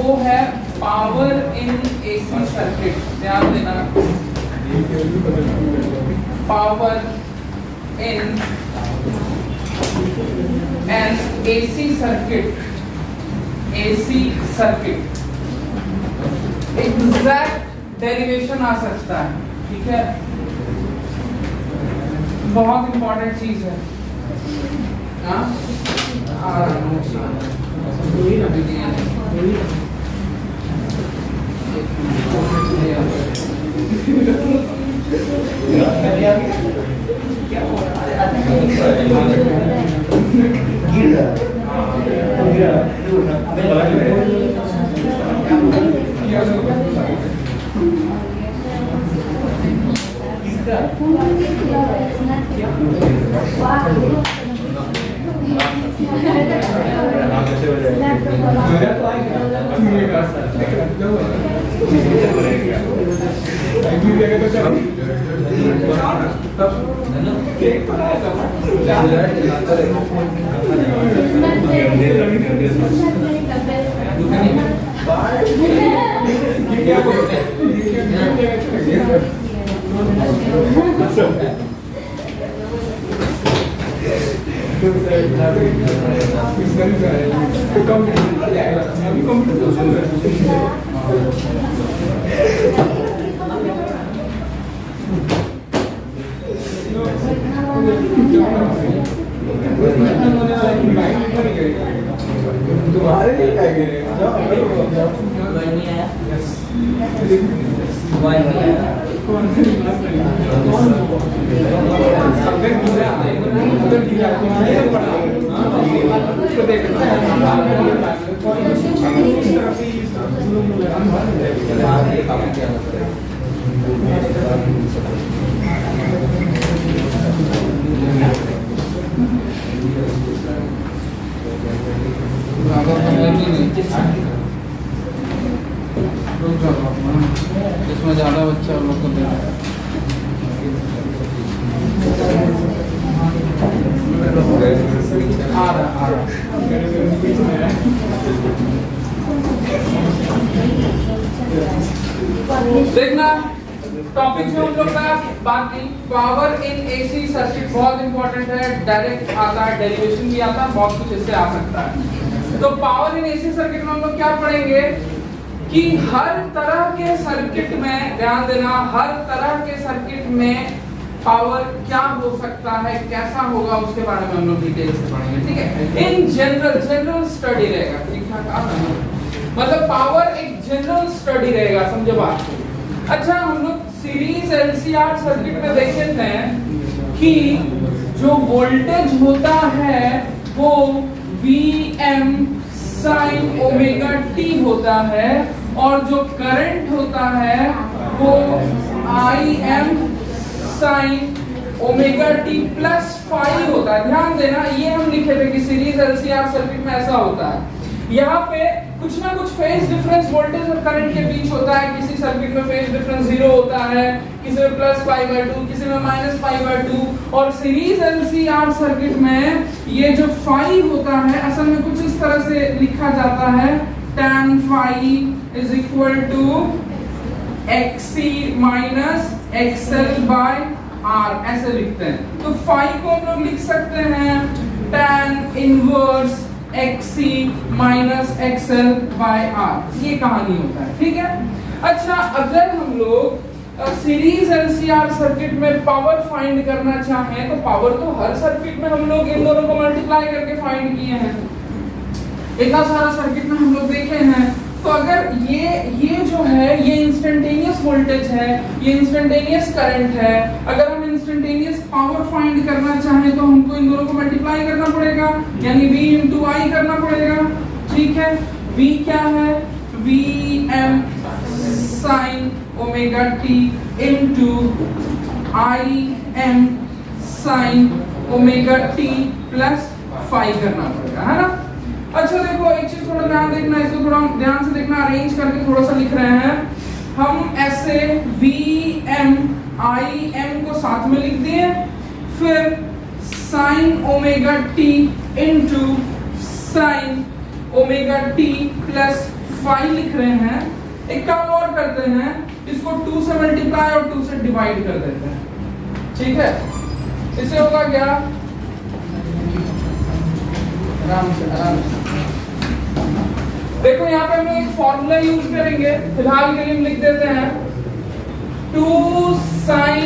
वो है power in AC circuit. ध्यान देना, power in an AC circuit, AC circuit exact derivation आ सकता है, ठीक है, बहुत इंपॉर्टेंट चीज है। तुम्हारे लिए क्या गिरेगा? इसमें ज्यादा बच्चा लोग को देना आ रहा देखना टॉपिक में हम लोग का बात की पावर इन एसी सर्किट बहुत इंपॉर्टेंट है, डायरेक्ट आता है, डेरिवेशन भी आता है, बहुत कुछ इससे आ सकता है। तो पावर इन एसी सर्किट में हम लोग क्या पढ़ेंगे कि हर तरह के सर्किट में, ध्यान देना, हर तरह के सर्किट में पावर क्या हो सकता है, कैसा होगा, उसके बारे में हम लोग डिटेल से पढ़ेंगे, ठीक है। इन जनरल स्टडी रहेगा, ठीक ठाक, मतलब पावर एक जनरल स्टडी रहेगा, समझे बात को। अच्छा, हम लोग सीरीज एलसीआर सर्किट में देखे थे कि जो वोल्टेज होता है वो Vm sin ओमेगा t होता है और जो करंट होता है वो Im sin omega t plus phi होता है। ध्यान देना, ये हम लिखे थे कि सीरीज एलसीआर सर्किट में ऐसा होता है। यहाँ पे कुछ ना कुछ फेज डिफरेंस वोल्टेज और करंट के बीच होता है। किसी सर्किट में फेज डिफरेंस 0 होता है, किसी में प्लस π/2, किसी में माइनस π/2। और सीरीज एलसीआर सर्किट में ये जो फाई होता है असल में कुछ इस तरह से लिखा जाता है, tan phi is equal to xc minus xl by r, ऐसे लिखते हैं। तो फाई को हम लोग लिख सकते हैं tan inverse xc minus xl by r, ये कहानी होता है, ठीक है। अच्छा, अगर हम लोग सीरीज एलसीआर सर्किट में पावर फाइंड करना चाहें तो पावर तो हर सर्किट में हम लोग इन दोनों को मल्टीप्लाई करके फाइंड किए हैं, इतना सारा सर्किट में हम लोग देखे हैं। तो अगर ये जो है ये इंस्टेंटेनियस वोल्टेज है, ये इंस्टेंटेनियस करंट है, अगर हम इंस्टेंटेनियस पावर फाइंड करना चाहें तो हमको इन दोनों को मल्टीप्लाई करना पड़ेगा, यानी V into I करना पड़ेगा, ठीक है। V क्या है? Vm sin omega t into Im sin omega t plus phi करना पड़ेगा, है ना। अच्छा देखो, एक चीज थोड़ा ध्यान देखना, इसको थोड़ा ध्यान से देखना, अरेंज करके थोड़ा सा लिख रहे हैं हम ऐसे। Vm Im को साथ में लिख दिए, फिर sin omega t into sin omega t plus 5 लिख रहे हैं, एक काम और करते हैं, इसको 2 से मल्टीप्लाई और 2 से डिवाइड कर देते हैं, ठीक है। इससे होगा क्या, आराम से देखो यहाँ पे हम एक फॉर्मूला यूज करेंगे, फिलहाल के लिए हम लिख देते हैं 2 sin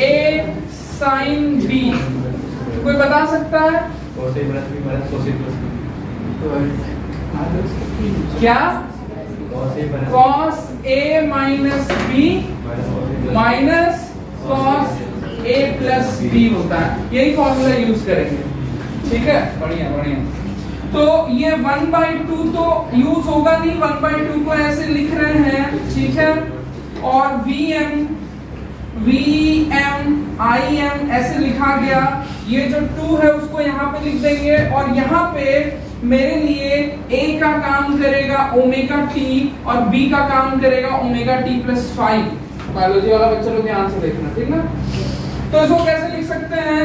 A sin B। कोई बता सकता है क्या? cos A minus B minus cos A plus B होता है, यही फॉर्मूला यूज करेंगे, ठीक है। बढ़िया बढ़िया। तो ये 1/2 तो यूज होगा नहीं, 1/2 को ऐसे लिख रहे हैं, ठीक है। और Vm Im ऐसे लिखा गया, ये जो 2 है उसको यहाँ पे लिख देंगे, और यहाँ पे मेरे लिए A का काम करेगा ओमेगा t और B का काम करेगा ओमेगा t + 5। बायोलॉजी वाला बच्चा लोग ध्यान से देखना, ठीक ना। तो इसको कैसे लिख सकते हैं,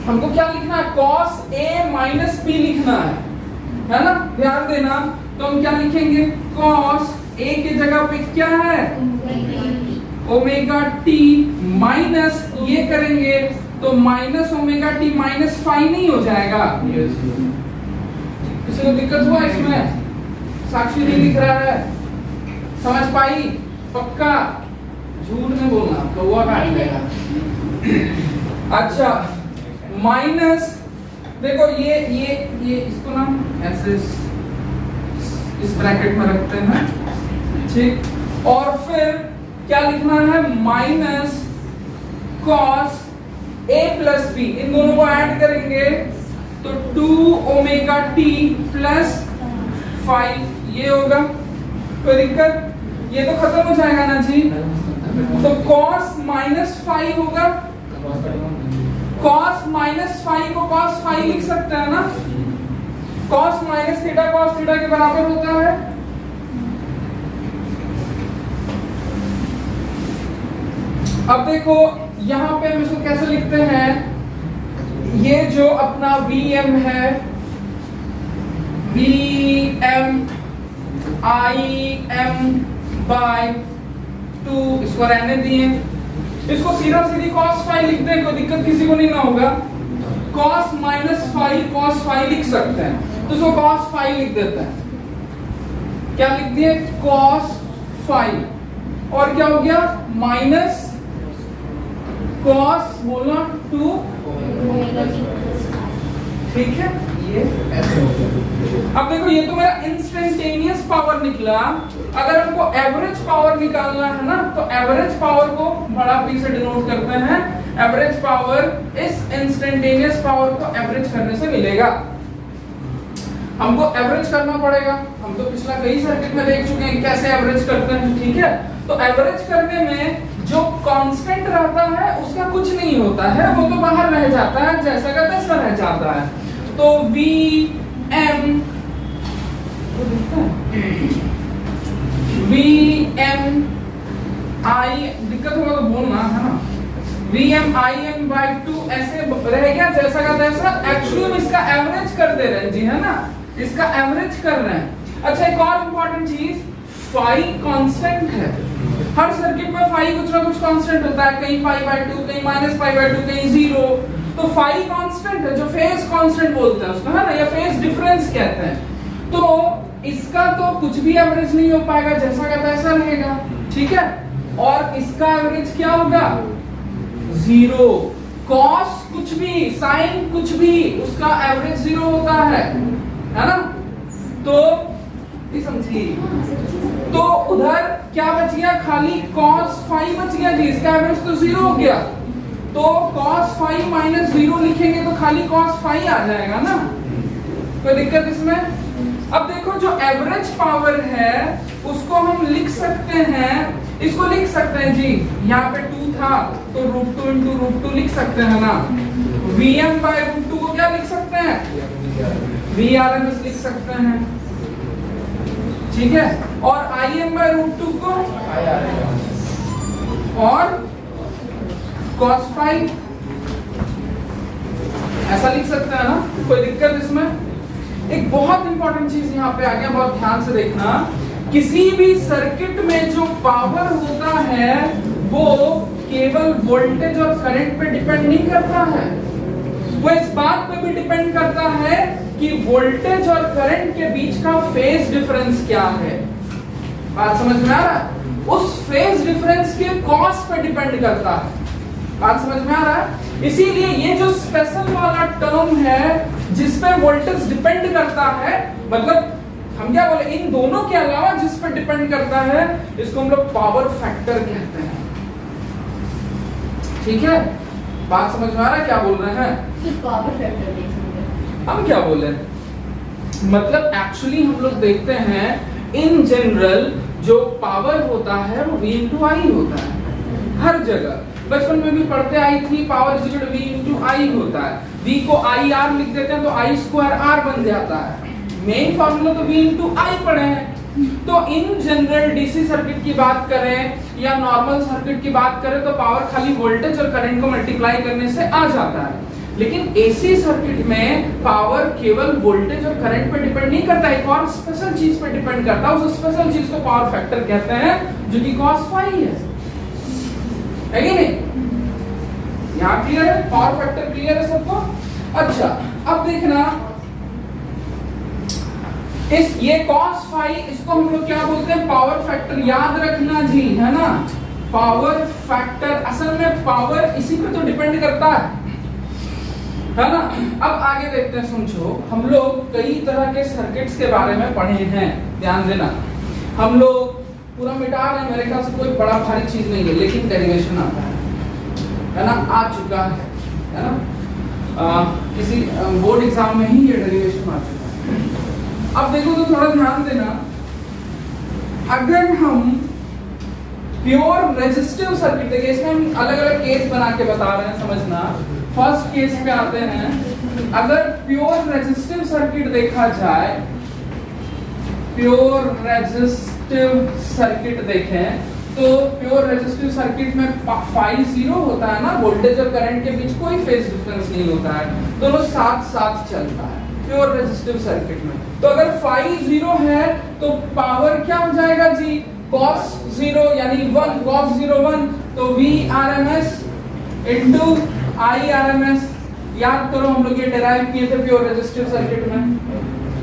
हमको क्या लिखना है, cos A minus B लिखना है ना, ध्यान देना। तो हम क्या लिखेंगे, cos A की जगह पे क्या है, ओमेगा t माइनस ये करेंगे तो माइनस ओमेगा t माइनस 5 नहीं हो जाएगा। किसी को दिक्कत हुआ इसमें? साक्षी नहीं लिख रहा है, समझ पाई? पक्का झूठ नहीं बोलना, कौवा काट लेगा। अच्छा, माइनस देखो ये इसको ना ऐसे इस ब्रैकेट में रखते हैं, ठीक। और फिर क्या लिखना है, minus cos A plus B, इन दोनों को ऐड करेंगे तो 2 ओमेगा t plus 5 ये होगा। कोई दिक्कत? ये तो खत्म हो जाएगा ना जी। तो cos -5 होगा, cos -5 को cos 5 लिख सकते हैं ना, cos minus theta cos theta के बराबर होता है। अब देखो यहाँ पे हम इसको कैसे लिखते हैं, ये जो अपना Vm है, Vm Im/2, इसको रहने दिए, इसको सीधा सीधी cos 5 लिख दें, कोई दिक्कत किसी को नहीं ना होगा। cos -5 cos 5 लिख सकते हैं, तो इसको cos 5 लिख देते हैं। क्या लिख दिए, cos 5, और क्या हो गया, माइनस cos बोलना 2, ठीक है। ये ऐसे हो गया। अब देखो ये तो मेरा इंस्टेंटेनियस पावर निकला। अगर हमको एवरेज पावर निकालना है ना, तो एवरेज पावर को बड़ा P से डिनोट करते हैं। एवरेज पावर इस इंस्टेंटेनियस पावर को एवरेज करने से मिलेगा। हमको एवरेज करना पड़ेगा, हम तो पिछला कई सर्किट में देख चुके हैं कैसे एवरेज करते हैं, ठीक है। तो एवरेज करने में जो कांस्टेंट रहता है उसका कुछ नहीं होता है, वो तो बाहर रह जाता है, जैसा का तैसा रह जाता है। तो Vm I, दिक्कत होगा तो बोलना है ना, Vm Im/2 ऐसे रह गया जैसा का तैसा। एक्चुअली हम इसका एवरेज कर दे रहे हैं जी, है ना, इसका एवरेज कर रहे हैं। अच्छा, एक और इंपॉर्टेंट चीज, फाई कांस्टेंट है। हर सर्किट में फाई कुछ ना कुछ कांस्टेंट होता है, कहीं π/2, कहीं -π/2, कहीं 0। तो फाई कांस्टेंट है, जो फेज कांस्टेंट बोलते हैं उसको, है ना, या फेज डिफरेंस कहते हैं। तो इसका तो कुछ भी एवरेज नहीं हो पाएगा, जैसा का तैसा रहेगा, ठीक है। और इसका एवरेज क्या होगा, 0। कॉस कुछ भी, साइन कुछ भी, उसका एवरेज 0 होता है ना। तो समझिए, तो उधर क्या बच गया, खाली cos 5 बच गया जी, इसका एवरेज तो 0 हो गया। तो cos 5 - 0 लिखेंगे तो खाली cos 5 आ जाएगा ना, कोई दिक्कत इसमें? अब देखो जो एवरेज पावर है उसको हम लिख सकते हैं, इसको लिख सकते हैं जी, यहाँ पे 2 था तो √2 × √2 लिख सकते हैं ना। Vm/√2 को क्या लिख सकते हैं, Vrms लिख सकते हैं, ठीक है। और Im/√2 को और cos 5 ऐसा लिख सकते हैं ना, कोई दिक्कत इसमें? एक बहुत इंपॉर्टेंट चीज यहाँ पे आ गया, बहुत ध्यान से देखना। किसी भी सर्किट में जो पावर होता है वो केवल वोल्टेज और करंट पे डिपेंड नहीं करता है, वो इस बात पे भी डिपेंड करता है कि वोल्टेज और करंट के बीच का फेज डिफरेंस क्या है। बात समझ में आ रहा है? उस फेज डिफरेंस के कॉस पे डिपेंड करता है। बात समझ में आ रहा है? इसीलिए ये जो स्पेशल वाला टर्म है जिस पे वोल्टेज डिपेंड करता है, मतलब हम क्या बोले, इन दोनों के अलावा जिस पे डिपेंड करता है, इसको हम लोग पावर फैक्टर कहते हैं। ठीक है, बात समझ में आ रहा है क्या बोल रहे हैं? पावर फैक्टर हम क्या बोले, मतलब एक्चुअली हम लोग देखते हैं इन जनरल जो पावर होता है वो V into I होता है हर जगह। बचपन में भी पढ़ते आई थी, power is equal to V into I होता है। V को IR लिख देते हैं तो I स्क्वायर R बन जाता है। मेन फार्मूला तो V into I पढ़े हैं। तो इन जनरल डीसी सर्किट की बात करें या नॉर्मल सर्किट की बात करें तो पावर खाली वोल्टेज और करंट को मल्टीप्लाई करने से आ जाता है। लेकिन एसी सर्किट में पावर केवल वोल्टेज और करंट पे डिपेंड नहीं करता, एक और स्पेशल चीज पे डिपेंड करता है। उस स्पेशल चीज को पावर फैक्टर कहते हैं, जो कि cos फाई है कि नहीं? यहाँ क्लियर है? पावर फैक्टर क्लियर है सबको? अच्छा, अब देखना इस ये cos फाई, इसको हम लोग क्या बोलते हैं? Power factor. याद रखना जी, है ना? पावर फैक्टर असल में पावर इसी पे तो डिपेंड करता है ना? अब आगे देखते हैं, समझो। हम लोग कई तरह के सर्किट्स के बारे में पढ़े हैं, ध्यान देना। हम लोग पूरा मिटा रहे हैं, मेरे ख्याल से कोई बड़ा भारी चीज नहीं है, लेकिन डेरिवेशन आता है ना? आ चुका है ना? किसी बोर्ड एग्जाम में ही ये डेरिवेशन आ चुका है। अब देखो तो थोड़ा ध्यान देना, अगर हम प्योर रेजिस्टिव सर्किट, देखिए इसमें हम अलग अलग केस बना के बता रहे हैं, समझना। फर्स्ट केस पे आते हैं। अगर प्योर रेजिस्टिव सर्किट देखा जाए, प्योर रेजिस्टिव सर्किट देखें तो प्योर रेजिस्टिव सर्किट में फाई जीरो होता है ना, वोल्टेज और करंट के बीच कोई फेज डिफरेंस नहीं होता है, दोनों साथ साथ चलता है प्योर रेजिस्टिव सर्किट में। तो अगर फाई जीरो है तो पावर क्या हो जाएगा जी? cos जीरो यानी 1, cos जीरो 1, तो V RMS into I RMS। याद करो, हम लोग ये डिराइव किए थे प्योर रेजिस्टिव सर्किट में,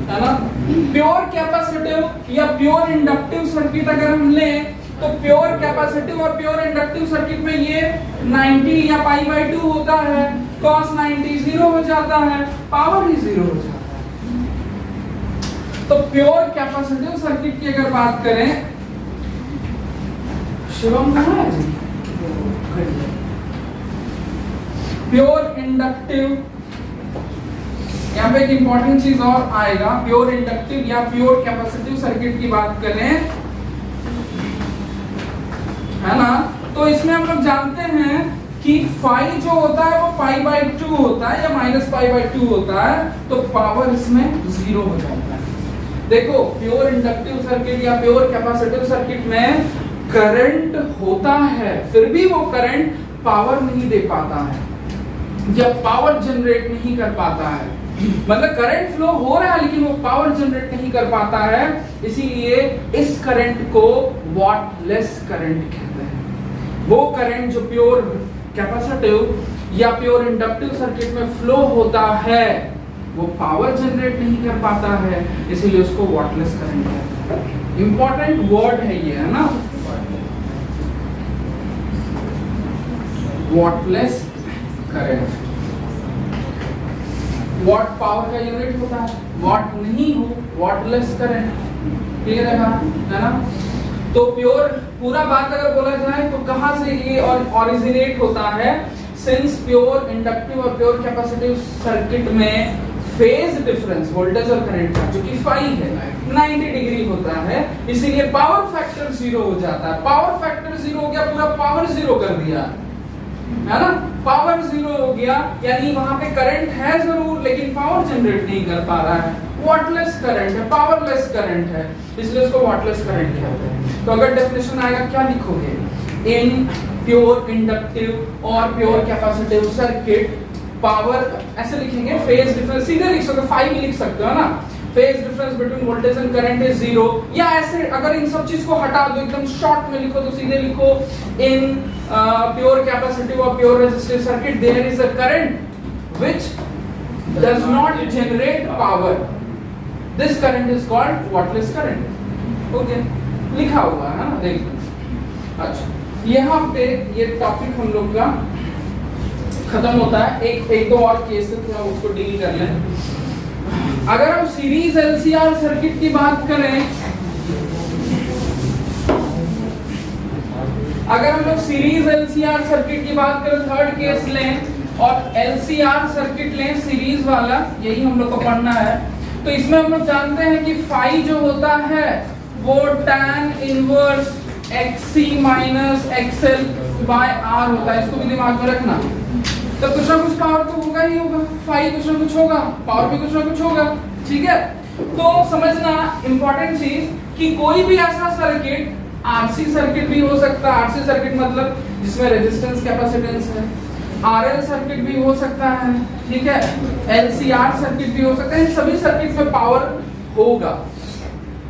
है ना? प्योर कैपेसिटिव या प्योर इंडक्टिव सर्किट अगर हम लें तो प्योर कैपेसिटिव और प्योर इंडक्टिव सर्किट में ये 90 या π/2 होता है, cos 90 जीरो हो जाता है, पावर ही जीरो हो जाता है। तो प्योर कैपेसिटिव सर्किट की अगर बात करें, शिवम कहाँ है जी? प्योर इंडक्टिव, यहाँ पे एक इंपॉर्टेंट चीज और आएगा। प्योर इंडक्टिव या प्योर कैपेसिटिव सर्किट की बात करें, है ना? तो इसमें हम लोग जानते हैं कि फाई जो होता है वो π/2 होता है या -π/2 होता है, तो पावर इसमें जीरो हो जाता है। देखो, प्योर इंडक्टिव सर्किट या प्योर कैपेसिटिव सर्किट में करंट होता है, फिर भी वो करंट पावर नहीं दे पाता है या पावर जनरेट नहीं कर पाता है। मतलब करंट फ्लो हो रहा है लेकिन वो पावर जनरेट नहीं कर पाता है, इसीलिए इस करंट को वॉटलेस करंट कहते हैं। वो करंट जो प्योर कैपेसिटिव या प्योर इंडक्टिव सर्किट में फ्लो होता है वो पावर जनरेट नहीं कर पाता है, इसीलिए उसको वॉटलेस करंट कहते हैं। इंपॉर्टेंट वर्ड है ये, है ना? Wattless current. वॉट पावर का यूनिट होता है, वॉट नहीं हो, वॉटलेस करंट। क्लियर है ना? तो प्योर पूरा बात अगर बोला जाए तो कहां से ये ऑरिजिनेट होता है? सिंस प्योर इंडक्टिव और प्योर कैपेसिटिव सर्किट में फेज डिफरेंस वोल्टेज और करंट का जो कि फाई है 90 डिग्री होता है, इसीलिए पावर फैक्टर जीरो हो जाता है। पावर फैक्टर जीरो हो गया, पूरा पावर जीरो कर दिया, है ना? पावर जीरो हो गया यानी वहां पे करंट है जरूर लेकिन पावर जनरेट नहीं कर पा रहा है, वॉटलेस करंट है, पावरलेस करंट है, इसलिए उसको वॉटलेस करंट कहते हैं। तो अगर डेफिनेशन आएगा क्या लिखोगे? इन प्योर इंडक्टिव और प्योर कैपेसिटिव सर्किट पावर ऐसे लिखेंगे, फेज डिफरेंस सीधे लिख सकते हो, फाई भी लिख सकते हो ना, phase difference between voltage and current is 0, या ऐसे अगर इन सब चीज को हटा दो, एकदम शॉर्ट में लिखो तो सीधे लिखो इन प्योर कैपेसिटिव और pure resistive circuit there is a current which does not generate power, this current is called wattless current. Okay, लिखा हुआ है ना, देख। अच्छा, यहाँ पे ये टॉपिक हम लोग का खत्म होता है। एक दो और केस है, थोड़ा उसको डील कर लें। अगर हम सीरीज एलसीआर सर्किट की बात करें, अगर हम लोग सीरीज एलसीआर सर्किट की बात करें, थर्ड केस लें और एलसीआर सर्किट लें सीरीज वाला, यही हम लोग को पढ़ना है। तो इसमें हम लोग जानते हैं कि फाई जो होता है वो tan inverse XC minus XL by R होता है, इसको भी दिमाग में रखना। तो कुछ ना कुछ पावर तो होगा ही होगा, फाई कुछ ना कुछ होगा, पावर भी कुछ ना कुछ होगा, ठीक है। तो समझना इंपॉर्टेंट चीज कि कोई भी ऐसा सर्किट आरसी सर्किट भी हो सकता है, आरसी सर्किट मतलब जिसमें रेजिस्टेंस कैपेसिटेंस है, आरएल सर्किट भी हो सकता है, ठीक है, एलसीआर सर्किट भी हो सकता है, इन सभी सर्किट में पावर होगा,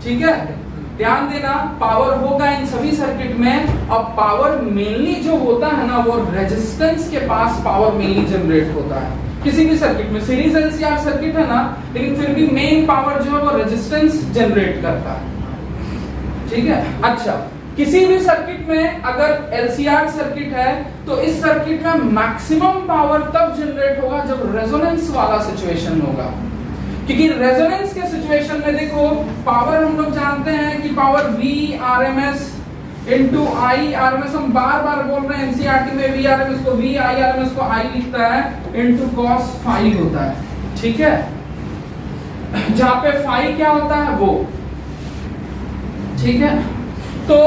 ठीक है। ध्यान देना, पावर होगा इन सभी सर्किट में। और पावर मेनली जो होता है ना, वो रेजिस्टेंस के पास पावर मेनली जनरेट होता है किसी भी सर्किट में। सीरीज एलसीआर सर्किट है ना, लेकिन फिर भी मेन पावर जो है वो रेजिस्टेंस जनरेट करता है, ठीक है। अच्छा, किसी भी सर्किट में अगर एलसीआर सर्किट है तो इस सर्किट में मैक्सिमम पावर तब जनरेट होगा जब रेजोनेंस वाला सिचुएशन होगा, क्योंकि रेजोनेंस के सिचुएशन में देखो पावर हम लोग जानते हैं कि power V RMS into I RMS, हम बार बार बोल रहे हैं एनसीईआरटी में V RMS को V, I RMS को I लिखता है into cos phi होता है, ठीक है। जहां पे phi क्या होता है वो, ठीक है। तो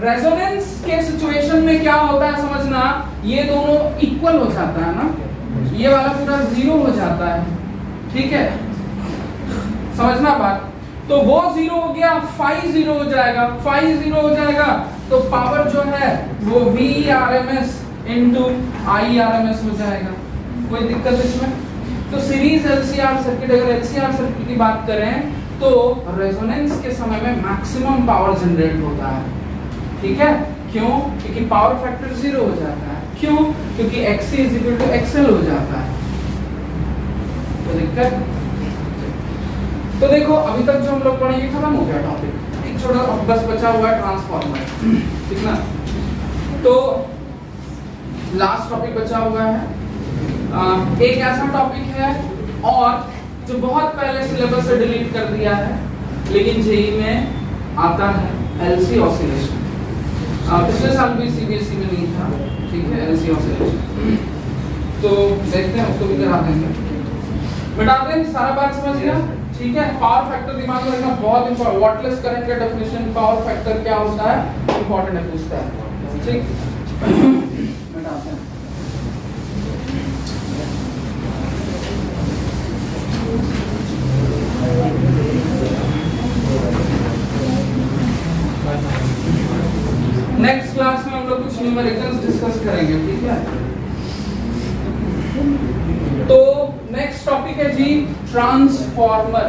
रेजोनेंस के सिचुएशन में क्या होता है समझना, ये दोनों इक्वल हो जाता है ना, ये वाला पूरा 0 हो जाता है, ठीक है, समझना बात। तो वो 0 हो गया, फाई 0 हो जाएगा, फाई 0 हो जाएगा तो पावर जो है वो V RMS into I RMS हो जाएगा। कोई दिक्कत इसमें? तो सीरीज एलसीआर सर्किट, अगर एलसीआर सर्किट की बात करें तो रेजोनेंस के समय में मैक्सिमम पावर जनरेट होता है, ठीक है। क्यों? क्योंकि पावर फैक्टर 0 हो जाता है। क्यों? क्योंकि XC is equal to XL हो जाता है। तो दिक्कत, तो देखो अभी तक जो हम लोग पढ़ेंगे खत्म हो गया टॉपिक, एक छोटा बस बचा हुआ है ट्रांसफार्मर, ठीक ना। तो लास्ट टॉपिक बचा हुआ है, एक ऐसा टॉपिक है और जो बहुत पहले सिलेबस से डिलीट कर दिया है, लेकिन जेई में आता है, एलसी ऑसिलेशन। पिछले साल भी सीबीएसई में नहीं था, ठीक है, एलसी ऑसिलेशन। तो देखते हैं, उसको भी करा देंगे, बता दें, सारा बात समझ गया, ठीक है। पावर फैक्टर दिमाग में रखना बहुत इंपॉर्टेंट, व्हाटलेस करंट का डेफिनेशन, पावर फैक्टर क्या होता है, इंपॉर्टेंट है, पूछता है, ठीक। बताते हैं नेक्स्ट क्लास में हम लोग कुछ न्यूमेरिकल्स डिस्कस करेंगे, ठीक है। तो नेक्स्ट टॉपिक है जी ट्रांसफॉर्मर।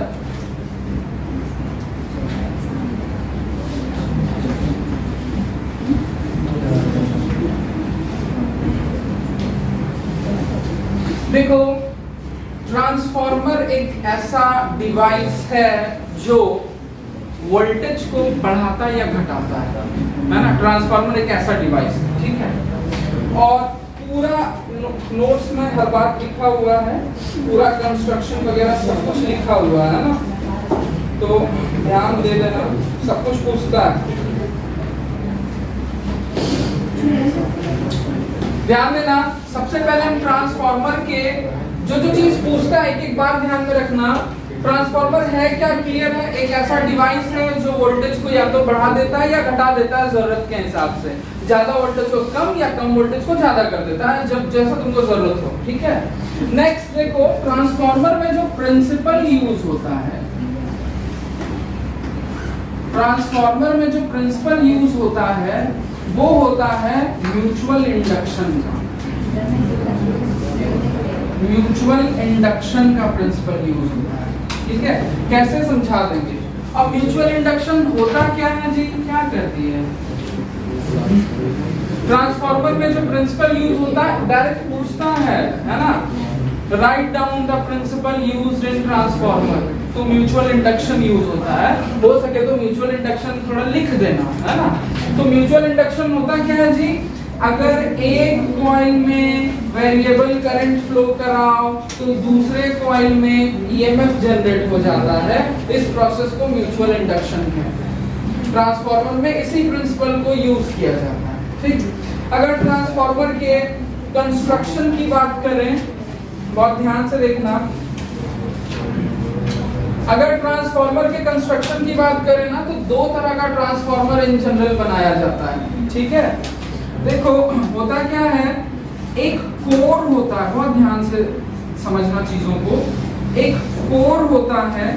देखो, ट्रांसफॉर्मर एक ऐसा डिवाइस है जो वोल्टेज को बढ़ाता या घटाता है ना। ट्रांसफार्मर एक ऐसा डिवाइस है, ठीक है। और पूरा नोट्स में हर बात लिखा हुआ है, पूरा कंस्ट्रक्शन वगैरह सब कुछ लिखा हुआ है ना, तो ध्यान दे देना, सब कुछ पूछता है, ध्यान देना। सबसे पहले हम ट्रांसफार्मर के जो चीज पूछता है एक एक बार ध्यान में रखना। ट्रांसफार्मर है क्या, क्लियर है, एक ऐसा डिवाइस है जो वोल्टेज को या तो बढ़ा देता है या घटा देता है जरूरत के हिसाब से, ज्यादा वोल्टेज को कम या कम वोल्टेज को ज्यादा कर देता है, जब जैसा तुमको जरूरत हो, ठीक है। नेक्स्ट देखो, ट्रांसफार्मर में जो प्रिंसिपल यूज होता है, ट्रांसफार्मर में जो प्रिंसिपल यूज होता है वो होता है म्यूचुअल इंडक्शन का, म्यूचुअल इंडक्शन का प्रिंसिपल यूज होता है। ठीक है, कैसे समझा देंगे। अब म्यूचुअल इंडक्शन होता क्या है जी, क्या करती है। ट्रांसफार्मर में जो प्रिंसिपल यूज होता है डायरेक्ट पूछता है ना, write down the principle used in transformer, तो म्यूचुअल इंडक्शन यूज होता है। हो सके तो म्यूचुअल इंडक्शन थोड़ा लिख देना, है ना। तो म्यूचुअल इंडक्शन होता क्या है जी, अगर एक कॉइल में वेरिएबल करंट फ्लो कराओ तो दूसरे कॉइल में ईएमएफ जनरेट हो जाता है, इस प्रोसेस को म्यूचुअल इंडक्शन कहते हैं। ट्रांसफार्मर में इसी प्रिंसिपल को यूज किया जाता है, ठीक। अगर ट्रांसफार्मर के कंस्ट्रक्शन की बात करें, बहुत ध्यान से देखना, अगर ट्रांसफार्मर के कंस्ट्रक्शन की बात करें ना, तो दो तरह का ट्रांसफार्मर इन जनरल बनाया जाता है, ठीक है। देखो होता क्या है, एक कोर होता है, बहुत ध्यान से समझना चीजों को, एक कोर होता है,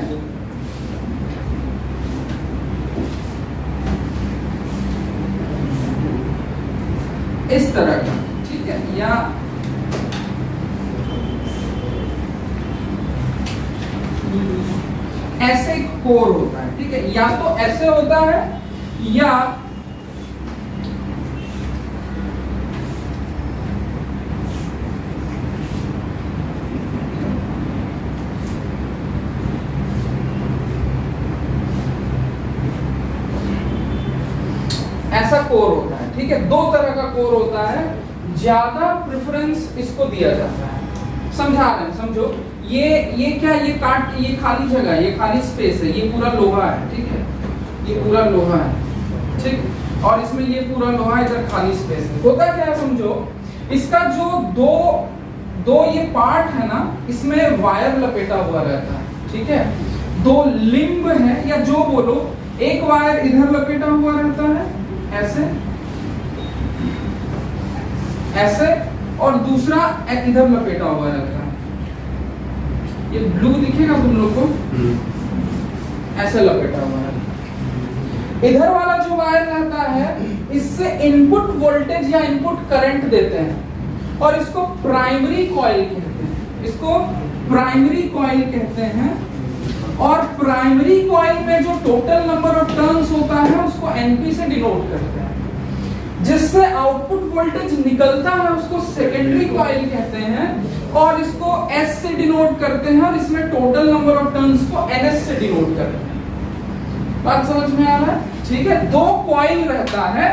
इस तरह का, ठीक है, या ऐसे कोर होता है, ठीक है, या तो ऐसे होता है या ऐसा कोर होता है, ठीक है। दो तरह का कोर होता है, ज्यादा प्रेफरेंस इसको दिया जाता है। समझा रहे हैं, समझो, ये क्या, ये काट, ये खाली जगह, ये खाली स्पेस है, ये पूरा लोहा है, ठीक है, ये पूरा लोहा है, ठीक, और इसमें ये पूरा लोहा, इधर खाली स्पेस है। होता क्या है समझो, इसका जो दो ये पार्ट है ना, इसमें वायर लपेटा हुआ रहता है, ठीक है। दो लिंब है, या जो बोलो, एक वायर इधर लपेटा हुआ रहता है ऐसे ऐसे, और दूसरा इधर लपेटा हुआ रहता है। ये ब्लू दिखेगा तुम लोग को, ऐसे लपेटा हुआ है। इधर वाला जो वायर रहता है, इससे इनपुट वोल्टेज या इनपुट करंट देते हैं, और इसको प्राइमरी कॉइल कहते हैं, इसको प्राइमरी कॉइल कहते हैं। और प्राइमरी कॉइल में जो टोटल नंबर ऑफ टर्न्स होता है, उसको एनपी से डिनोट करते हैं। जिससे आउटपुट वोल्टेज निकलता है, उसको सेकेंडरी कॉइल कहते हैं, और इसको एस से डिनोट करते हैं, और इसमें टोटल नंबर ऑफ टर्न्स को एनएस से डिनोट करते हैं। बात समझ में आ रहा है, ठीक है। दो कॉइल रहता है,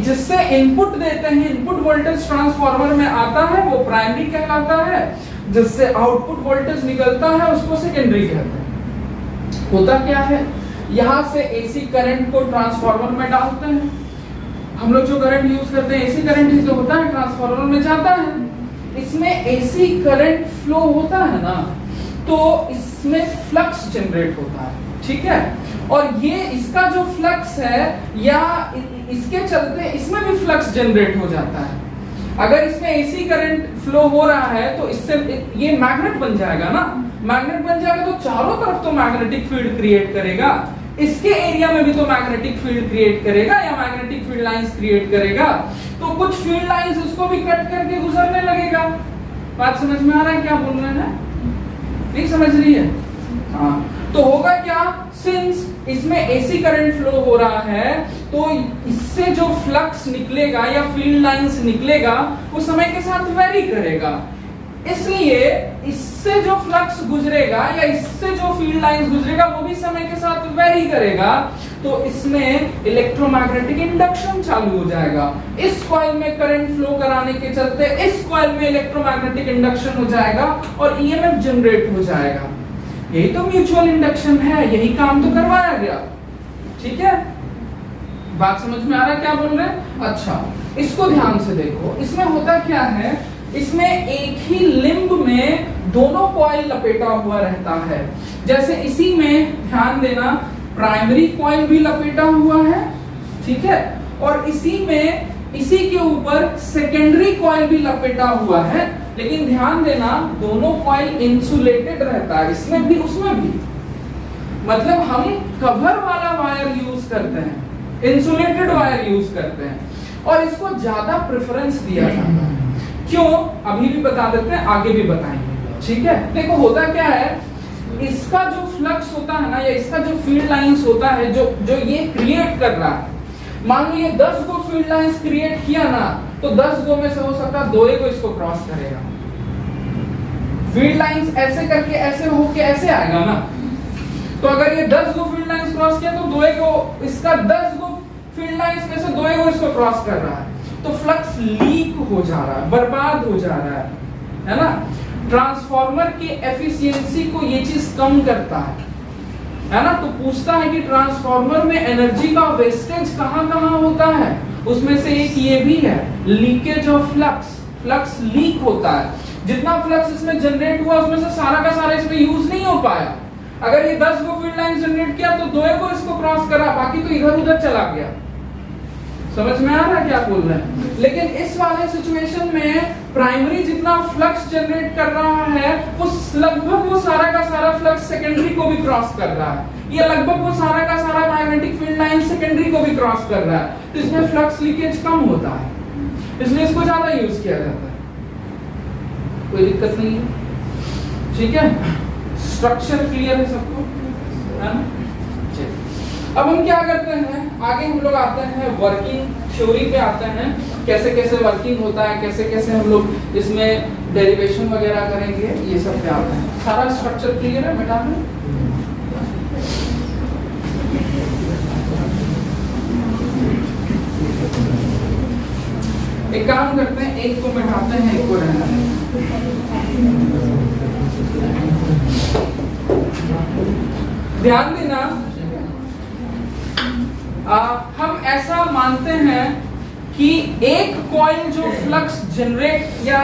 जिससे इनपुट देते हैं, इनपुट वोल्टेज ट्रांसफार्मर में आता है, वो प्राइमरी कहलाता है। जिससे आउटपुट वोल्टेज निकलता है, उसको सेकेंडरी कहते हैं। होता क्या है, यहां से एसी करंट को ट्रांसफार्मर में डालते हैं। हम लोग जो करंट यूज करते हैं, एसी करंट जो होता है ट्रांसफार्मर में जाता है। इसमें एसी करंट फ्लो होता है ना, तो इसमें फ्लक्स जनरेट होता है, ठीक है। और ये इसका जो फ्लक्स है, या इसके चलते इसमें भी फ्लक्स जनरेट हो जाता है। अगर इसमें एसी करंट फ्लो हो रहा है, तो इससे ये मैग्नेट बन जाएगा ना, मैग्नेट बन जाएगा तो चारों तरफ तो मैग्नेटिक फील्ड क्रिएट करेगा, इसके एरिया में भी तो मैग्नेटिक फील्ड क्रिएट करेगा, या मैग्नेटिक फील्ड लाइंस क्रिएट करेगा। तो कुछ फील्ड लाइंस उसको भी कट करके गुजरने लगेगा। बात समझ में आ रहा है क्या बोल रहे हैं, नहीं समझ रही है? हाँ, तो होगा क्या, सिंस इसमें एसी करंट फ्लो हो रहा है, तो इससे जो फ्लक्स निकलेगा या फील्ड लाइंस निकलेगा, वो समय के साथ वेरी करेगा। इसलिए इससे जो फ्लक्स गुजरेगा या इससे जो फील्ड लाइंस गुजरेगा, वो भी समय के साथ वेरी करेगा। तो इसमें इलेक्ट्रोमैग्नेटिक इंडक्शन चालू हो जाएगा। इस कॉइल में करंट फ्लो कराने के चलते इस कॉइल में इलेक्ट्रोमैग्नेटिक इंडक्शन हो जाएगा और ईएमएफ जनरेट हो जाएगा। यही तो म्यूचुअल इंडक्शन है, यही काम तो करवाया गया, ठीक है। बात समझ में आ रहा है क्या बोल रहे हैं? अच्छा, इसको ध्यान से देखो, इसमें होता क्या है, इसमें एक ही लिंब में दोनों कॉइल लपेटा हुआ रहता है। जैसे इसी में ध्यान देना, प्राइमरी कॉइल भी लपेटा हुआ है, ठीक है, और इसी में इसी के ऊपर सेकेंडरी कॉइल भी लपेटा हुआ है। लेकिन ध्यान देना, दोनों कॉइल इंसुलेटेड रहता है, इसमें भी उसमें भी। मतलब हम कवर वाला वायर यूज करते हैं, इंसुलेटेड वायर यूज करते हैं, और इसको ज्यादा प्रेफरेंस दिया जाता है। क्यों, अभी भी बता देते हैं, आगे भी बताएंगे, ठीक है। देखो होता क्या है, इसका जो फ्लक्स होता है ना, या इसका जो फील्ड लाइंस होता है जो ये क्रिएट कर रहा है, मान लो ये 10 गो फील्ड लाइंस क्रिएट किया ना, तो 10 गो में से हो सकता है 2 को इसको क्रॉस करेगा। फील्ड लाइंस ऐसे करके ऐसे होके ऐसे आएगा ना, तो अगर ये 10 गो फील्ड लाइंस क्रॉस किया तो 2 को, इसका 10 गो फील्ड लाइंस में से 2 को इसको क्रॉस कर रहा है, तो फ्लक्स लीक हो जा रहा है, बर्बाद हो जा रहा है ना। ट्रांसफार्मर की एफिशिएंसी को ये चीज कम करता है ना। तो पूछता है कि ट्रांसफार्मर में एनर्जी का वेस्टेज कहां-कहां होता है, उसमें से एक ये भी है, leakage of flux. Flux leak होता है, जितना फ्लक्स इसमें जनरेट हुआ उसमें से सारा का सारा इसमें यूज नहीं हो पाया। अगर ये 10 गो फील्ड लाइन जनरेट किया तो 2 को इसको क्रॉस करा, बाकी तो इधर उधर चला गया। समझ में आ रहा है क्या बोल रहे हैं? लेकिन इस वाले सिचुएशन में प्राइमरी जितना फ्लक्स जनरेट कर रहा है, वो लगभग वो सारा का सारा फ्लक्स सेकेंडरी को भी क्रॉस कर रहा है, या लगभग वो सारा का सारा मैग्नेटिक फील्ड लाइन सेकेंडरी को भी क्रॉस कर रहा है। तो इसमें फ्लक्स लीकेज कम होता है, इसलिए इसको ज्यादा यूज किया जाता है। कोई दिक्कत नहीं है, ठीक है? स्ट्रक्चर क्लियर है सबको, है ना? अब हम क्या करते हैं, आगे हम लोग आते हैं वर्किंग थ्योरी पे आते हैं, कैसे कैसे वर्किंग होता है, कैसे कैसे हम लोग इसमें डेरिवेशन वगैरह करेंगे, ये सब पे आते हैं। सारा स्ट्रक्चर क्लियर है बेटा में? एक काम करते हैं, एक को बैठाते हैं, एक को रहना है। ध्यान देना, हम ऐसा मानते हैं कि एक कॉइल जो फ्लक्स जनरेट, या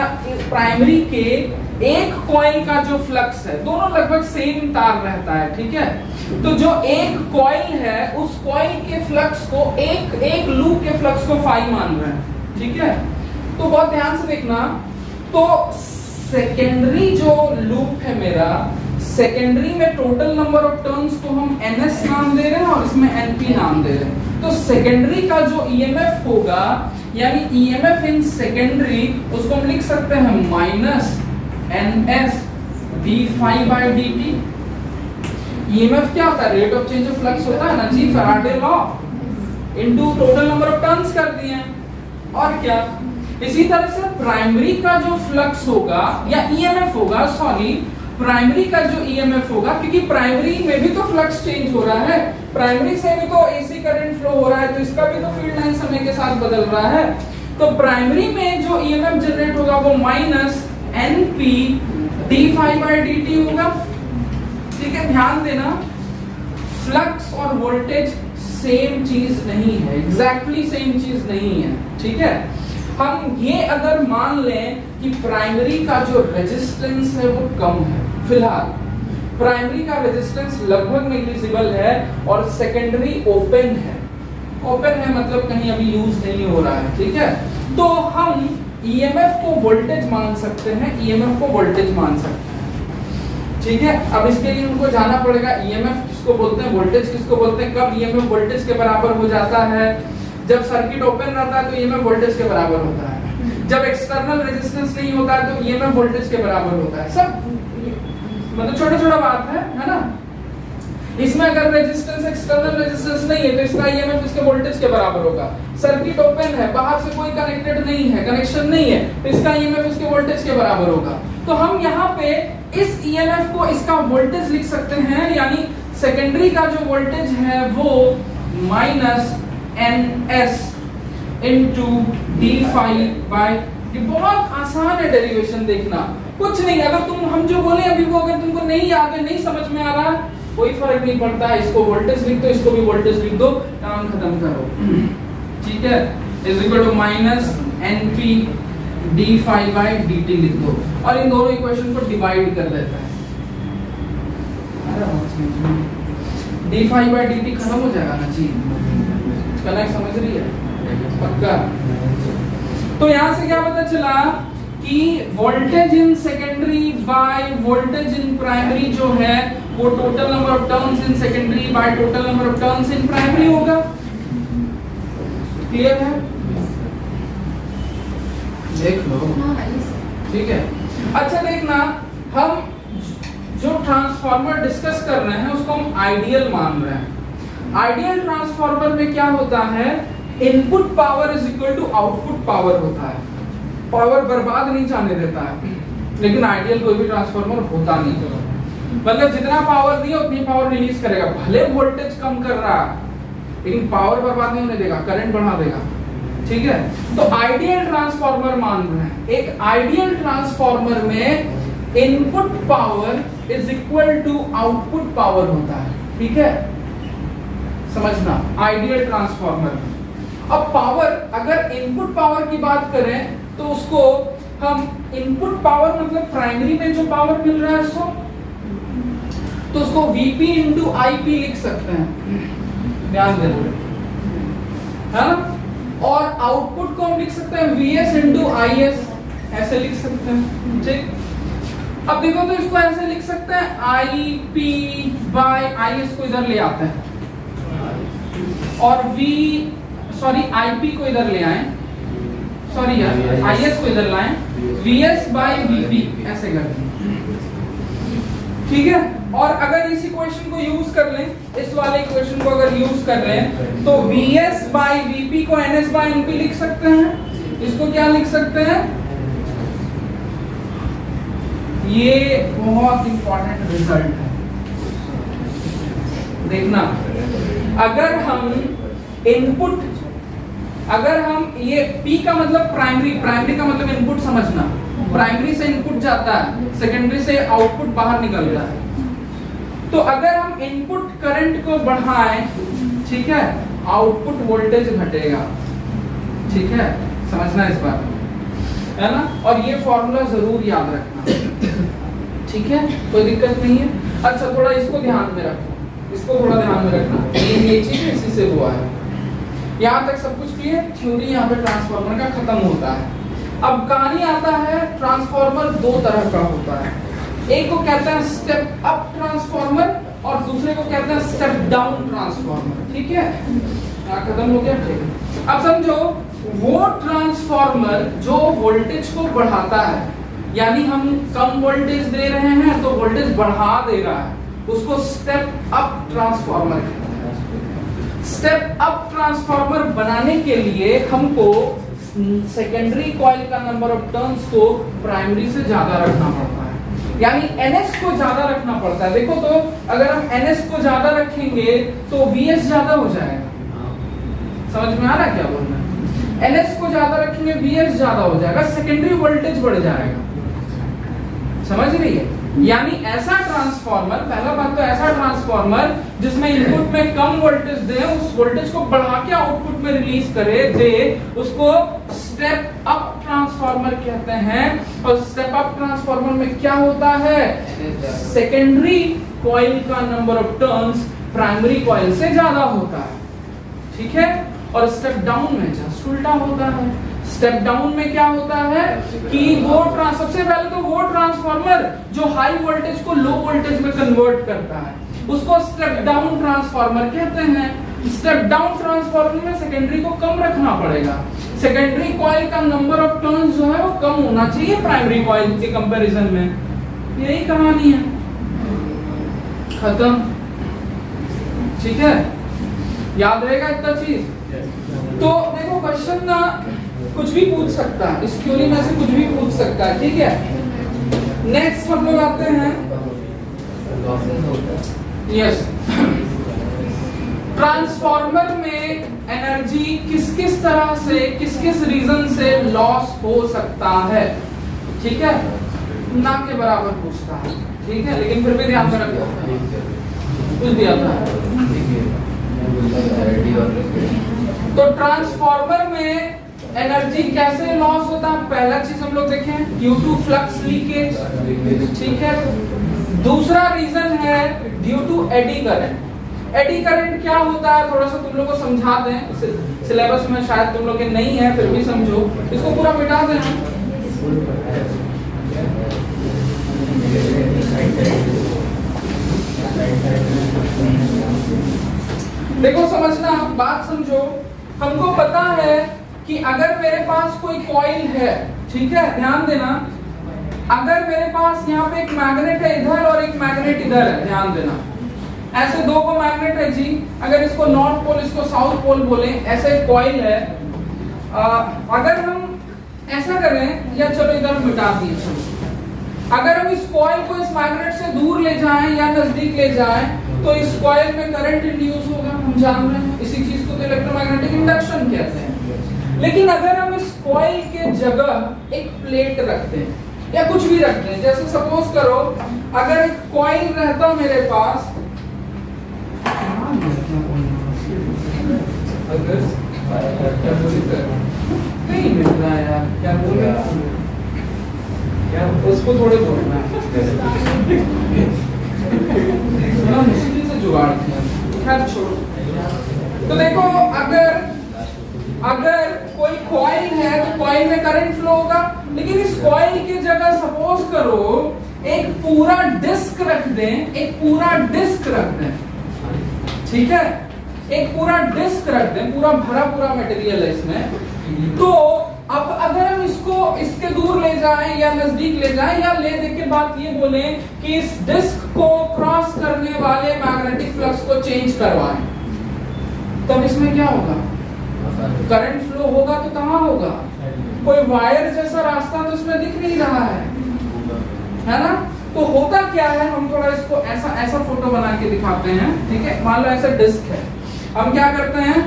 प्राइमरी के एक कॉइल का जो फ्लक्स है, दोनों लगभग सेम तार रहता है, ठीक है? तो जो एक कॉइल है, उस कॉइल के फ्लक्स को, एक लूप के फ्लक्स को फाई मान रहे हैं, ठीक है? तो बहुत ध्यान से देखना, तो सेकेंडरी जो लूप है मेरा, सेकेंडरी में टोटल नंबर ऑफ टर्न्स को हम ns नाम दे रहे हैं और इसमें np नाम दे रहे हैं। तो सेकेंडरी का जो EMF होगा, यानी EMF इन सेकेंडरी, उसको हम लिख सकते हैं माइनस ns d∅dt। EMF क्या होता है? Rate of change of flux होता है ना जी, Faraday law into total number of turns कर दिए, और क्या? इसी तरह से प्राइमरी का जो फ्लक्स होगा, या EMF होगा, सॉरी, प्राइमरी का जो EMF होगा, क्योंकि प्राइमरी में भी तो फ्लक्स चेंज हो रहा है, प्राइमरी से भी तो AC करंट फ्लो हो रहा है, तो इसका भी तो फील्ड लाइन समय के साथ बदल रहा है। तो प्राइमरी में जो EMF जनरेट होगा वो माइनस NP d∅dt होगा, ठीक है? ध्यान देना, फ्लक्स और वोल्टेज सेम चीज नहीं है, एग्जैक्टली सेम चीज नहीं है, ठीक है? हम ये अगर मान लें कि प्राइमरी का जो रेजिस्टेंस है वो कम है, फिलहाल प्राइमरी का रेजिस्टेंस लगभग नेग्लिजिबल है, और सेकेंडरी ओपन है। ओपन है मतलब कहीं अभी यूज नहीं हो रहा है, ठीक है? तो हम EMF को वोल्टेज मान सकते हैं, EMF को वोल्टेज मान सकते हैं, ठीक है? अब इसके लिए उनको जाना पड़ेगा, EMF किसको बोलते हैं, वोल्टेज किसको बोलते हैं, कब EMF वोल्टेज के बराबर हो जाता है? जब सर्किट ओपन रहता है तो EMF वोल्टेज के बराबर होता है, जब एक्सटर्नल रेजिस्टेंस नहीं होता है तो EMF वोल्टेज के बराबर होता है। सब मतलब छोटा-छोटा बात है ना? इसमें अगर रेजिस्टेंस, एक्सटर्नल रेजिस्टेंस नहीं है तो इसका EMF इसके वोल्टेज के बराबर होगा। सर्किट ओपन है, बाहर से कोई कनेक्टेड नहीं है, कनेक्शन नहीं है, तो इसका EMF इसके वोल्टेज के बराबर होगा। तो हम यहाँ पे इस EMF को इसका वोल्टेज लिख सकते हैं, यानी सेकेंडरी का जो वोल्टेज है वो माइनस ns into d∅ बहुत आसान है डेरिवेशन देखना, कुछ नहीं। अगर हम जो बोले अभी वो अगर तुमको नहीं याद है, नहीं समझ में आ रहा, कोई फर्क नहीं पड़ता है, इसको वोल्टेज लिख दो, इसको भी वोल्टेज लिख दो, काम खत्म करो, ठीक है? Is equal to minus np d∅dt लिख दो, और इन दोनों इक्वेशन को डिवाइड कर देता है। d∅dt खत्म हो जाएगा ना जी, कनेक्ट समझ रही है? पक्का? तो यहां से क्या पता चला कि voltage in secondary by voltage in primary जो है वो total number of turns in secondary by total number of turns in primary होगा। क्लियर है? देख लो, ठीक है? अच्छा देखना, हम जो ट्रांसफार्मर डिस्कस कर रहे हैं उसको हम आइडियल मान रहे हैं। आइडियल ट्रांसफार्मर में क्या होता है, input power is equal to output power होता है, पावर बर्बाद नहीं जाने देता है। लेकिन आइडियल कोई भी ट्रांसफार्मर होता नहीं, मतलब जितना पावर दिया उतनी पावर रिलीज करेगा, भले वोल्टेज कम कर रहा है लेकिन पावर बर्बाद नहीं होने देगा, करंट बढ़ा देगा। ठीक है, तो आइडियल ट्रांसफार्मर मान रहे हैं। एक आइडियल ट्रांसफार्मर में input power is equal to output power होता है। ठीक है, समझना, आइडियल ट्रांसफार्मर में। अब पावर, अगर इनपुट पावर की बात करें तो उसको हम इनपुट पावर मतलब प्राइमरी में जो पावर मिल रहा है उसको, तो उसको Vp इंटू IP लिख सकते हैं, ध्यान देना, है ना। और आउटपुट को हम लिख सकते हैं Vs इंटू IS, ऐसे लिख सकते हैं। ठीक, अब देखो तो इसको ऐसे लिख सकते हैं IP बाय IS को इधर ले आते हैं और IP को इधर ले आए, सॉरी यार IS को इधर लाएं, Vs बाय Vp ऐसे करते हैं। ठीक है, और अगर इस इक्वेशन को यूज कर लें, इस वाले इक्वेशन को अगर यूज कर लें तो Vs बाय Vp को Ns बाय Np लिख सकते हैं। इसको क्या लिख सकते हैं, ये बहुत इंपॉर्टेंट रिजल्ट है, देखना। अगर हम इनपुट, अगर हम ये P का मतलब प्राइमरी, प्राइमरी का मतलब इनपुट समझना, प्राइमरी से इनपुट जाता है, सेकेंडरी से आउटपुट बाहर निकलता है। तो अगर हम इनपुट करंट को बढ़ाएं, ठीक है, आउटपुट वोल्टेज घटेगा। ठीक है, समझना इस बात, है ना। और ये फॉर्मूला जरूर याद रखना, ठीक है, कोई दिक्कत नहीं है। अच्छा, थोड़ा इसको ध्यान में रखो, इसको थोड़ा ध्यान में रखना, ये चीज इसी से हुआ है। यहाँ तक सब कुछ क्लियर, थ्योरी यहाँ पे ट्रांसफार्मर का खत्म होता है। अब कहानी आता है, ट्रांसफार्मर दो तरह का होता है, एक को कहते हैं स्टेप अप ट्रांसफार्मर और दूसरे को कहते हैं स्टेप डाउन ट्रांसफार्मर। ठीक है, खत्म हो गया। ठीक, अब समझो, वो ट्रांसफार्मर जो वोल्टेज को बढ़ाता है, यानी हम कम वोल्टेज दे रहे हैं तो वोल्टेज बढ़ा दे रहा है, उसको स्टेप अप ट्रांसफार्मर कहते हैं। स्टेप अप ट्रांसफार्मर बनाने के लिए हमको सेकेंडरी कॉइल का नंबर ऑफ टर्न्स को प्राइमरी से ज्यादा रखना पड़ता है, यानी NS को ज्यादा रखना पड़ता है। देखो तो अगर हम NS को ज्यादा रखेंगे तो VS ज्यादा हो जाएगा, समझ में आ रहा है क्या बोलना है। NS को ज्यादा रखेंगे VS ज्यादा हो जाएगा, सेकेंडरी वोल्टेज बढ़ जाएगा, समझ रही है। यानी ऐसा ट्रांसफार्मर, पहला बात तो ऐसा ट्रांसफार्मर जिसमें इनपुट में कम वोल्टेज दे, उस वोल्टेज को बढ़ा के आउटपुट में रिलीज करे दे, उसको स्टेप अप ट्रांसफार्मर कहते हैं। और स्टेप अप ट्रांसफार्मर में क्या होता है, सेकेंडरी कॉइल का number of turns primary coil से ज्यादा होता है। ठीक है, और स्टेप डाउन में जस्ट उल्टा होता है। स्टेप डाउन में क्या होता है कि वो सबसे पहले तो वो ट्रांसफार्मर जो हाई वोल्टेज को लो वोल्टेज में कन्वर्ट करता है, उसको स्टेप डाउन ट्रांसफार्मर कहते हैं। स्टेप डाउन ट्रांसफार्मर में सेकेंडरी को कम रखना पड़ेगा, सेकेंडरी कॉइल का नंबर ऑफ टर्न्स जो है वो कम होना चाहिए प्राइमरी कॉइल के कंपैरिजन में। यही कहानी है, खत्म। ठीक है, याद रहेगा इतना चीज। तो देखो, क्वेश्चन ना कुछ भी पूछ सकता है, इस थ्योरी में से कुछ भी पूछ सकता है। ठीक है, नेक्स्ट हम लोग आते हैं, यस, ट्रांसफार्मर में एनर्जी किस किस तरह से, किस किस रीजन से लॉस हो सकता है। ठीक है, ना के बराबर पूछता है, ठीक है, लेकिन फिर भी ध्यान में रखो, कुछ भी आता है। तो ट्रांसफार्मर में एनर्जी कैसे लॉस होता है, पहला चीज हम लोग देखें, ड्यू टू फ्लक्स लीकेज। ठीक है, दूसरा रीजन है due to eddy current. Eddy current क्या होता है, थोड़ा सा तुम लोग को समझा दें, सिलेबस में शायद तुम लोग के नहीं है, फिर भी समझो, इसको पूरा मिटा देना। देखो, समझना, बात समझो। हमको पता है कि अगर मेरे पास कोई कॉइल है, ठीक है, ध्यान देना, अगर मेरे पास यहाँ पे एक मैग्नेट है इधर और एक मैग्नेट इधर है, ध्यान देना, ऐसे दो को मैग्नेट है जी, अगर इसको नॉर्थ पोल इसको साउथ पोल बोले, ऐसे एक कॉइल है, अगर हम ऐसा करें, या चलो इधर मिटा दिए, अगर हम इस कॉइल को इस मैग्नेट से दूर ले जाएं या नजदीक ले जाएं तो इस कॉइल में करंट इंड्यूस होगा, हम जान रहे हैं, इसी चीज को तो इलेक्ट्रोमैग्नेटिक इंडक्शन कहते हैं। लेकिन अगर हम इस कॉइल के जगह एक प्लेट रखते हैं या कुछ भी रखते हैं, जैसे सपोज करो अगर एक कॉइल रहता मेरे पास, अगर नहीं मिल रहा है यार, क्या बोल रहा है, क्या उसको थोड़े बोलना है, थोड़ा मुश्किल से जुगाड़ किया, खैर छोड़ो। तो देखो अगर कोई कॉइल है तो कॉइल में करंट फ्लो होगा, लेकिन इस कॉइल की जगह सपोज करो एक पूरा डिस्क रख दें, एक पूरा डिस्क रख दें, ठीक है, एक पूरा डिस्क रख दें, पूरा भरा पूरा मटेरियल है इसमें, तो अब अगर हम इसको इसके दूर ले जाएं या नजदीक ले जाएं या ले दे के बात ये बोले कि इस डिस्क को क्रॉस करने वाले मैग्नेटिक फ्लक्स को चेंज करवाएं, तब इसमें क्या होगा, करंट फ्लो होगा, तो कहां होगा, कोई वायर जैसा रास्ता तो इसमें दिख नहीं रहा है ना। तो होता क्या है, हम थोड़ा इसको ऐसा ऐसा फोटो बना के दिखाते हैं, ठीक है, मान लो ऐसा डिस्क है, हम क्या करते हैं,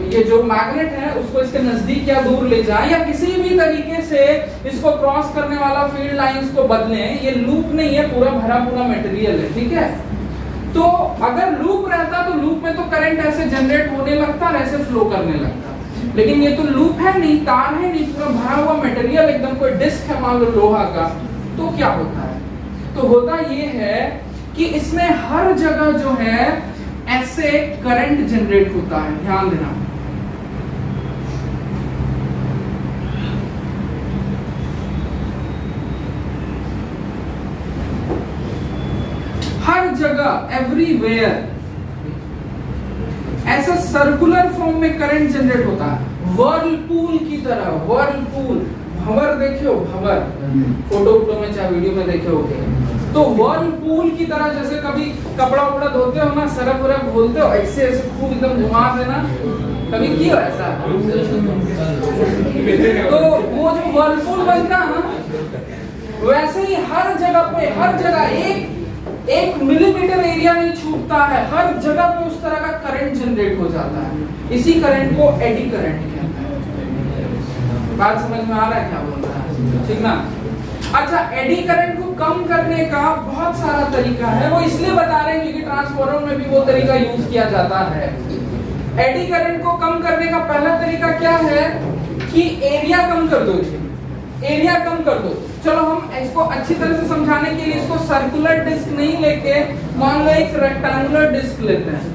ये जो मैग्नेट है उसको इसके नजदीक या दूर ले जाएं या किसी भी तरीके से इसको क्रॉस करने वाला फील्ड लाइंस को बदलें, ये लूप नहीं है, पूरा भरा पूरा मटेरियल है, ठीक है। तो अगर लूप रहता तो लूप में तो करंट ऐसे जनरेट होने लगता और ऐसे फ्लो करने लगता, लेकिन ये तो लूप है नहीं, तार है नहीं, पूरा भरा हुआ मटेरियल एकदम, कोई डिस्क है मान लो लोहा का, तो क्या होता है, तो होता ये है कि इसमें हर जगह जो है ऐसे करंट जनरेट होता है, ध्यान देना। हर जगह एवरीवेयर ऐसा सर्कुलर फॉर्म में करंट जनरेट होता है, वर्लपूल की तरह, वर्लपूल, भंवर देखियो, भंवर, फोटो में चाहे वीडियो में देखे होगे, तो वर्लपूल की तरह, जैसे कभी कपड़ा उपड़ा धोते हो ना, सरफ वरफ घोलते हो, ऐसे ऐसे खूब एकदम घुमा देना, कभी किया ऐसा, तो वो जो वर्लपूल बनता है ना, वैसे ही हर जगह पे, हर जगह एक मिलीमीटर एरिया नहीं छूटता है, हर जगह पे उस तरह का करंट जनरेट हो जाता है, इसी करंट को एडी करंट कहते हैं। बात समझ में आ रहा है क्या बोल रहा है, ठीक ना। अच्छा, एडी करंट को कम करने का बहुत सारा तरीका है, वो इसलिए बता रहे हैं क्योंकि ट्रांसफार्मर में भी वो तरीका यूज किया जाता है। एडी करंट को कम करने का पहला तरीका क्या है कि एरिया कम कर दो, एरिया कम कर दो। चलो हम इसको अच्छी तरह से समझाने के लिए इसको सर्कुलर डिस्क नहीं लेके मान लो एक रेक्टेंगुलर डिस्क लेते हैं,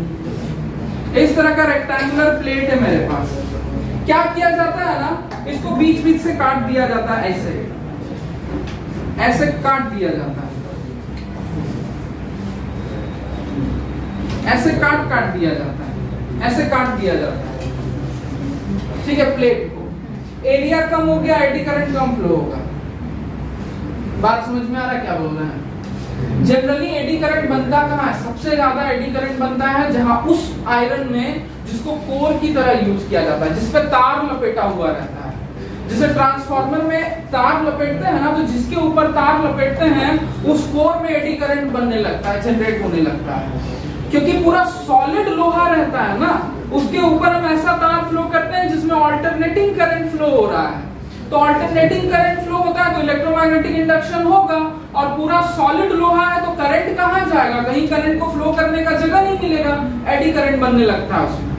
इस तरह का रेक्टेंगुलर प्लेट है मेरे पास, क्या किया जाता है ना, इसको बीच बीच से काट दिया जाता है, ऐसे काट दिया जाता है, ऐसे काट दिया जाता है, ऐसे काट दिया जाता है, ठीक है, प्लेट को, एरिया कम हो गया, एडी करंट कम फ्लो होगा। बात समझ में आ रहा है क्या बोल रहे हैं। जनरली एडी करंट बनता कहाँ है, सबसे ज्यादा एडी करंट बनता है जहां उस आयरन में जिसको कोर की तरह यूज किया जाता है, जिसपे तार लपेटा हुआ रहता है, जैसे ट्रांसफार्मर में तार लपेटते हैं ना, तो जिसके ऊपर तार लपेटते हैं उस कोर में एडी करंट बनने लगता है, जनरेट होने लगता है, क्योंकि पूरा सॉलिड लोहा रहता है ना, उसके ऊपर हम ऐसा तार फ्लो करते हैं जिसमें ऑल्टरनेटिंग करंट फ्लो हो रहा है, तो ऑल्टरनेटिंग करंट फ्लो होता है तो इलेक्ट्रोमैग्नेटिक इंडक्शन होगा, और पूरा सॉलिड लोहा है तो करंट कहां जाएगा, कहीं करंट को फ्लो करने का जगह नहीं मिलेगा, एडी करंट बनने लगता है उसमें।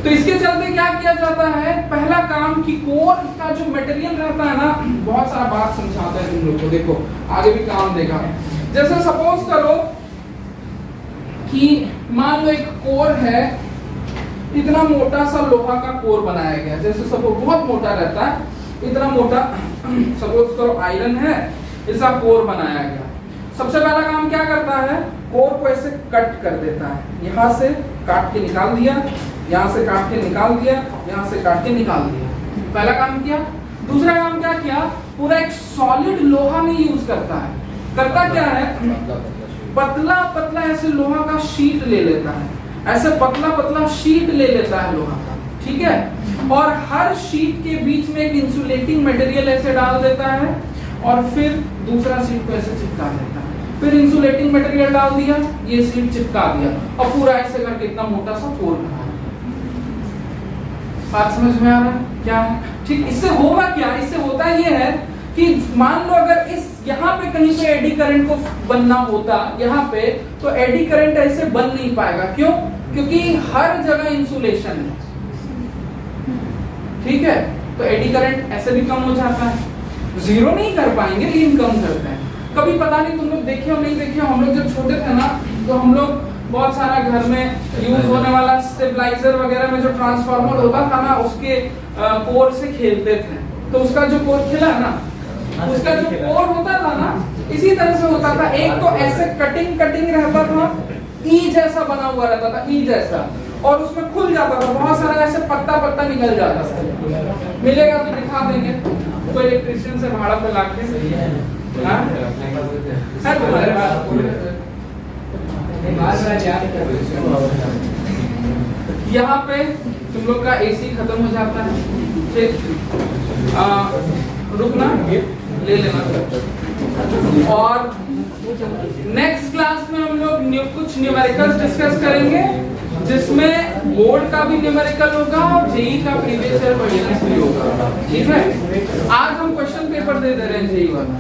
तो इसके चलते क्या किया जाता है, पहला काम कि कोर का जो मटेरियल रहता है ना, बहुत सारा बात समझाता है तुम लोग को, देखो आगे भी काम देगा। जैसे सपोज करो कि मान लो एक कोर है, इतना मोटा सा लोहा का कोर बनाया गया, जैसे सपोज बहुत मोटा रहता है, इतना मोटा सपोज करो आयरन है, इसका कोर बनाया गया। सबसे पहला काम क्या करता है, कोर को ऐसे कट कर देता है, यहाँ से काट के निकाल दिया, यहाँ से काट के निकाल दिया, यहाँ से काट के निकाल दिया, पहला काम किया। दूसरा काम क्या किया, पूरा एक सॉलिड लोहा नहीं यूज करता है, करता क्या है, पतला पतला ऐसे लोहा का शीट ले लेता है, ऐसे पतला पतला शीट ले लेता है लोहा का, ठीक है, और हर शीट के बीच में एक इंसुलेटिंग मटेरियल ऐसे डाल देता है और फिर दूसरा शीट को ऐसे चिपका देता है, फिर इंसुलेटिंग मटेरियल डाल दिया, ये शीट चिपका दिया और पूरा ऐसे करके इतना मोटा सा पोल बना। बात समझ में आ रहा है क्या है? ठीक, इससे होगा क्या, इससे होता ये है कि मान लो अगर इस यहाँ पे कहीं पे एडी करंट को बनना होता यहाँ पे, तो एडी करंट ऐसे बन नहीं पाएगा, क्यों? क्योंकि हर जगह इंसुलेशन है, ठीक है, तो एडी करंट ऐसे भी कम हो जाता है, जीरो नहीं कर पाएंगे लेकिन कम करते हैं। कभी पता नहीं तुम लोग देखे हो नहीं देखे हो, हम लोग जब छोटे थे ना तो हम लोग बहुत सारा घर में यूज होने वाला स्टेबलाइजर वगैरह में जो ट्रांसफार्मर होता था ना, उसके कोर से खेलते थे, तो उसका जो कोर खिला ना, उसका जो कोर होता था ना, इसी तरह से होता था, एक तो ऐसे कटिंग कटिंग रहता था, ई जैसा बना हुआ रहता था, ई जैसा, और उसमें खुल जाता था, बहुत सारा ऐसे पत्ता पत्ता निकल जाता था। मिलेगा तो दिखा देंगे, कोई इलेक्ट्रिशियन से भाड़ा पे लाके। हाँ? है तुम्हारे पास? यहाँ पे तुम लोग का एसी खत्म हो जाता है, ठीक, रुकना ले लेना, और नेक्स्ट क्लास में हम लोग कुछ न्यूमेरिकल्स डिस्कस करेंगे, जिसमें बोर्ड का भी न्यूमेरिकल होगा और जेई का प्रीवियस ईयर क्वेश्चंस भी होगा, ठीक है। आज हम क्वेश्चन पेपर दे दे रहे हैं जेई वाला।